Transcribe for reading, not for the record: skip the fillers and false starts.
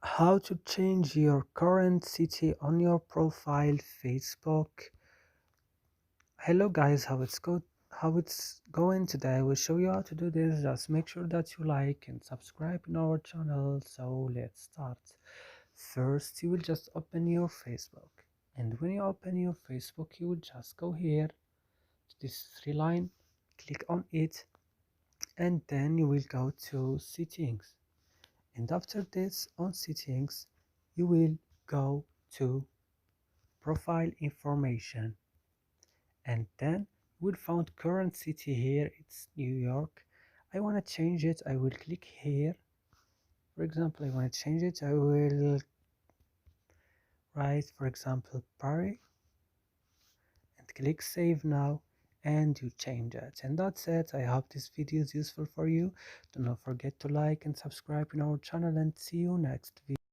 How to change your current city on your profile Facebook. Hello guys, how it's going today. I will show you how to do this. Just make sure that you like and subscribe in our channel. So let's start. First you will just open your Facebook, and when you open your Facebook you will just go here to this three line, click on it, and then you will go to settings, and after this on settings you will go to profile information, and then we'll find current city. Here it's New York. I want to change it. I will click here. For example, I want to change it. I will write, for example, Paris, and click save now, and you change it. And that's it. I hope this video is useful for you. Do not forget to like and subscribe in our channel, and see you next video.